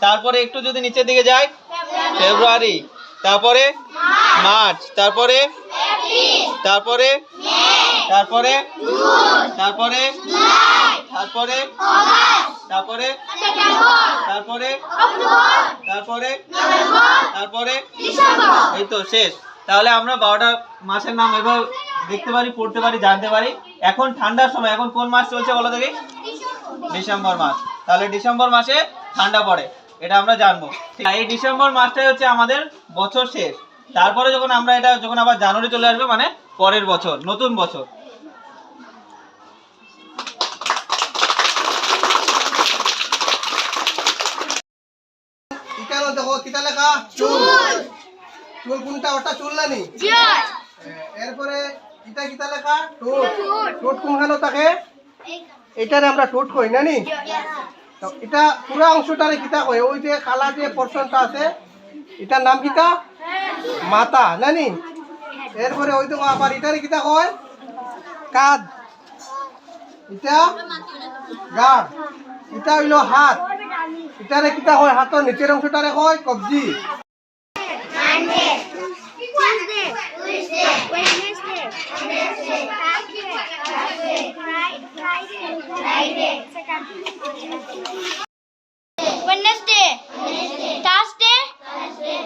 তারপরে একটু যদি নিচের দিকে যাই ফেব্রুয়ারি, তারপরে মার্চ, তারপরে তারপরে তারপরে তারপরে তারপরে তারপরে তারপরে তারপরে তারপরে এই তো শেষ। তাহলে আমরা 12টা মাসের নাম এভাবে দেখতে পারি, পড়তে পারি, জানতে পারি। এখন ঠান্ডার সময়, এখন কোন মাস চলছে বলো দেখি? ডিসেম্বর মাস। তাহলে ডিসেম্বর মাসে ঠান্ডা পড়ে, এটা আমরা জানবো। এই ডিসেম্বর মাসটাই হচ্ছে আমাদের বছর শেষ। তারপরে যখন আমরা এটা যখন আবার জানুয়ারি চলে আসবে, মানে পরের বছর, নতুন বছর। দেখো কিতা লেখা? চুল। চুল কোনটা? ওটা চুল না নি? এরপরে এটা কিতা লেখা? ঠোঁট। ঠোঁট কোনখানে থাকে? এটারে আমরা ঠোঁট কই না নি? তো এটা পুরা অংশটারে কিতা কই? ওই যে কালা যে পোরশনটা আছে এটার নাম কিতা? মাথা না নি? এরপরে ওই তো আবার এটারে কিতা কয়? কাঁধ। এটা গাড়। এটা হইলো হাত। এটারে কিতা হয়? হাতের নিচের অংশটারে কয় কবজি। Wednesday, Thursday,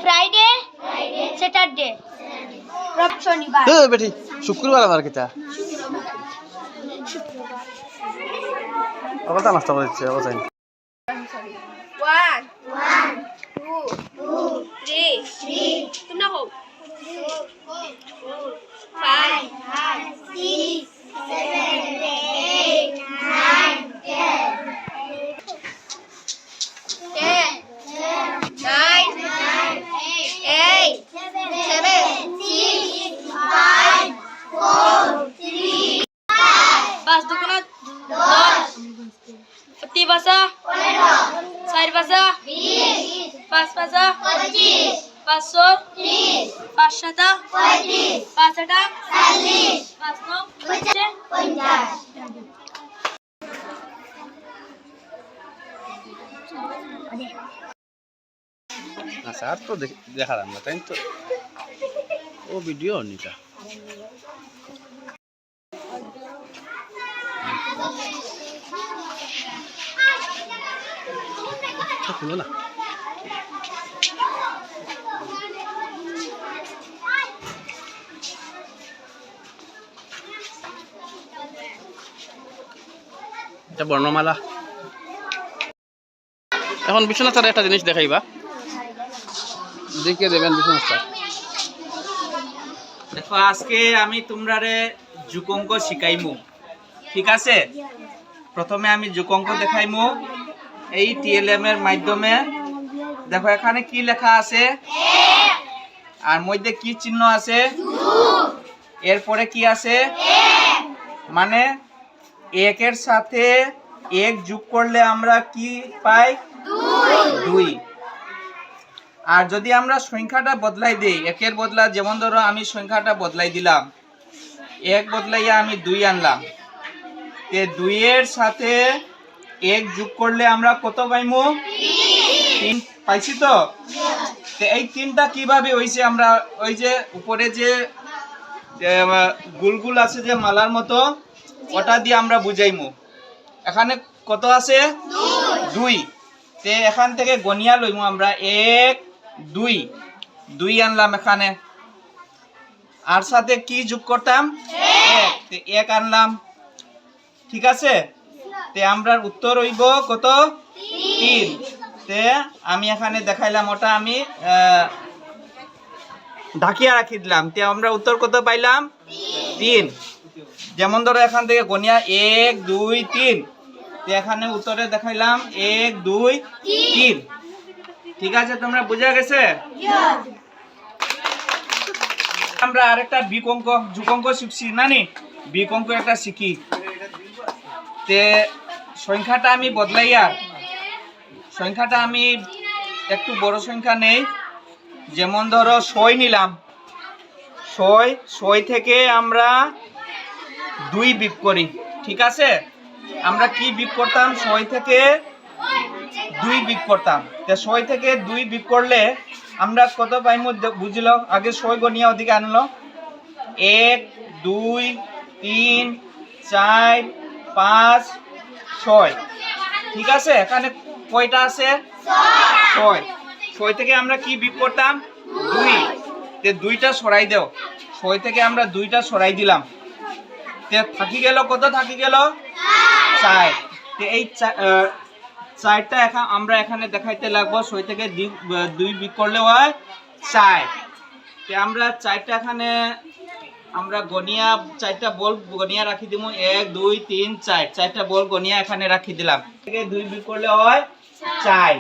Friday, Saturday. শনিবার। বেটি শুক্রবার আবার কিতা? আবার তা নষ্ট করে দিচ্ছে আবার যাই। 1, 2, 3, তোমরা হোক 5, 6, 7, 8, 9, 10, 9, 8, 7, 6, 5, 4, 3, 5 দুগুণ 10, 3 ভাষা 4 ভাষা 20, 5 ভাষা 25, 500 30, 5 7 35, 5 8 40, 5 9 50. আচ্ছা আর তো দেখালাম না, তাই তো ও ভিডিও নিটা খুলো না। এটা বর্ণমালা। এখন বিশ্বনাথ স্যার একটা জিনিস দেখাইবা, দেখিয়ে দেবেন বিশ্বনাথ স্যার। দেখো আজকে আমি তোমরারে যুগ অঙ্ক শিখাইমু, ঠিক আছে? প্রথমে আমি যুগ অঙ্ক দেখাইমু এই টিএলএম এর মাধ্যমে। দেখো এখানে কি লেখা আছে আর মধ্যে কি চিহ্ন আছে, এরপরে কি আছে, মানে একের সাথে এক যোগ করলে আমরা কি পাই? 2। আর যদি আমরা সংখ্যাটা বদলাই দেই, একের বদলা, যেমন ধরো আমি সংখ্যাটা বদলাই দিলাম, 1 বদলাইয়া আমি 2 আনলাম, তে 2 এর সাথে 1 যোগ করলে আমরা কত পাইমু? 3 পাইছি তো? এই 3টা কিভাবে হইছে? আমরা ওই যে উপরে যে গুলগুল আছে যে মালার মতো, ওটা দিয়ে আমরা বুঝাইমু। এখানে কত আছে? 2। তে এখান থেকে গনিয়া লইমু আমরা 1 2 2 আনলাম এখানে, আর সাথে কি যোগ করতাম? 1। তে 1 আনলাম, ঠিক আছে? তে আমরা উত্তর হইব কত? 3। তে আমি এখানে দেখাইলাম, ওটা আমি ঢাকিয়া রাখি দিলাম, তে আমরা উত্তর কত পাইলাম? 3। যেমন ধরো এখান থেকে গনিয়া 1 2 3, তে এখানে উত্তরে দেখাইলাম 1 2 3। ঠিক আছে, তোমরা বুঝা গেছে? আমরা আরেকটা বিক অঙ্ক, যুগ অঙ্ক শিখছি নানি, বিক অঙ্ক একটা শিখি। তে সংখ্যাটা আমি বদলাইয়া, সংখ্যাটা আমি একটু বড় সংখ্যা নেই, যেমন ধরো 6 নিলাম, 6 থেকে আমরা 2 বিয়োগ করি, ঠিক আছে? আমরা কি বিয়োগ করতাম? 6 থেকে 2 বিয়োগ করতাম। তে 6 থেকে 2 বিয়োগ করলে আমরা কত পাইমু বুঝলো? আগে 6 গনিয়া ওদিকে আনলো। 1 2 3 4 5 6। ঠিক আছে, এখানে কয়টা আছে? 6। 6 থেকে আমরা কি বিয়োগ করতাম? 2। তে 2টা সরাই দাও। 6 থেকে আমরা 2টা সরাই দিলাম। তে থাকি গেল কত? থাকি গেল 4। তে এই 4টা এখন আমরা এখানে দেখাইতে লাগবো। 6 থেকে 2 বিয়োগ করলে হয় 4। তে আমরা 4টা এখানে আমরা গনিয়া 4টা বল গনিয়া রাখি দিমু। 1 2 3 4। 4টা বল গনিয়া এখানে রাখি দিলাম। থেকে 2 বিয়োগ করলে হয় 4।